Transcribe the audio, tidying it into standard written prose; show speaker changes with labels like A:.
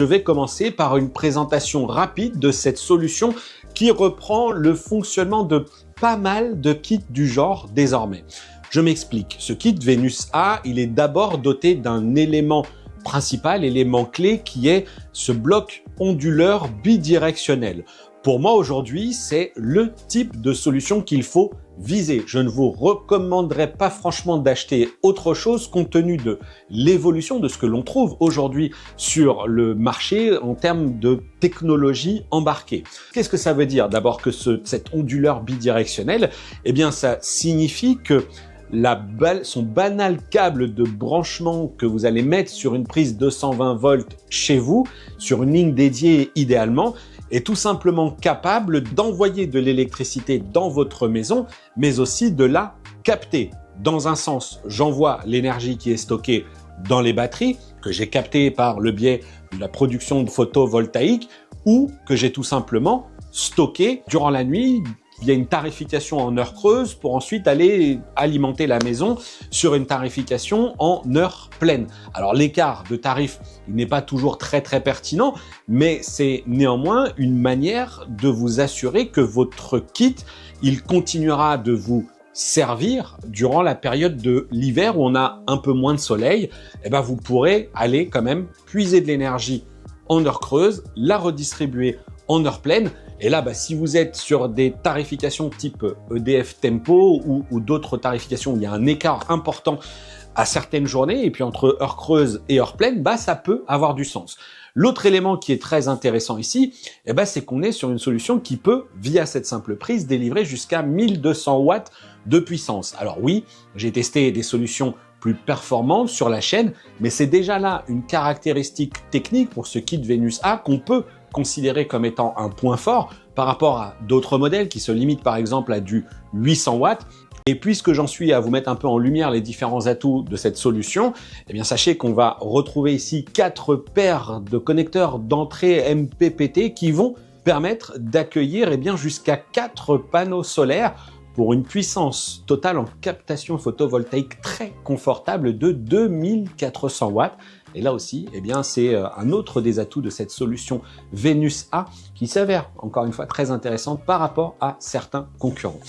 A: Je vais commencer par une présentation rapide de cette solution qui reprend le fonctionnement de pas mal de kits du genre désormais. Je m'explique. Ce kit Venus A, il est d'abord doté d'un élément principal, élément clé, qui est ce bloc onduleur bidirectionnel. Pour moi aujourd'hui, c'est le type de solution qu'il faut viser. Je ne vous recommanderais pas franchement d'acheter autre chose compte tenu de l'évolution de ce que l'on trouve aujourd'hui sur le marché en termes de technologie embarquée. Qu'est-ce que ça veut dire? D'abord que cet onduleur bidirectionnel, eh bien ça signifie que son banal câble de branchement que vous allez mettre sur une prise 220 volts chez vous, sur une ligne dédiée idéalement, est tout simplement capable d'envoyer de l'électricité dans votre maison, mais aussi de la capter. Dans un sens, j'envoie l'énergie qui est stockée dans les batteries, que j'ai captée par le biais de la production de photovoltaïque, ou que j'ai tout simplement stocké durant la nuit via une tarification en heure creuse pour ensuite aller alimenter la maison sur une tarification en heure pleine. Alors l'écart de tarif, il n'est pas toujours très pertinent, mais c'est néanmoins une manière de vous assurer que votre kit, il continuera de vous servir durant la période de l'hiver où on a un peu moins de soleil. Et ben vous pourrez aller quand même puiser de l'énergie en heure creuse, la redistribuer en heure pleine. Et là, si vous êtes sur des tarifications type EDF Tempo ou d'autres tarifications où il y a un écart important à certaines journées, et puis entre heure creuse et heure pleine, ça peut avoir du sens. L'autre élément qui est très intéressant ici, c'est qu'on est sur une solution qui peut, via cette simple prise, délivrer jusqu'à 1200 watts de puissance. Alors oui, j'ai testé des solutions plus performantes sur la chaîne, mais c'est déjà là une caractéristique technique pour ce kit Venus A qu'on peut considéré comme étant un point fort par rapport à d'autres modèles qui se limitent par exemple à du 800 watts. Et puisque j'en suis à vous mettre un peu en lumière les différents atouts de cette solution, sachez qu'on va retrouver ici 4 paires de connecteurs d'entrée MPPT qui vont permettre d'accueillir jusqu'à 4 panneaux solaires pour une puissance totale en captation photovoltaïque très confortable de 2400 watts. Et là aussi, c'est un autre des atouts de cette solution Venus A qui s'avère encore une fois très intéressante par rapport à certains concurrents.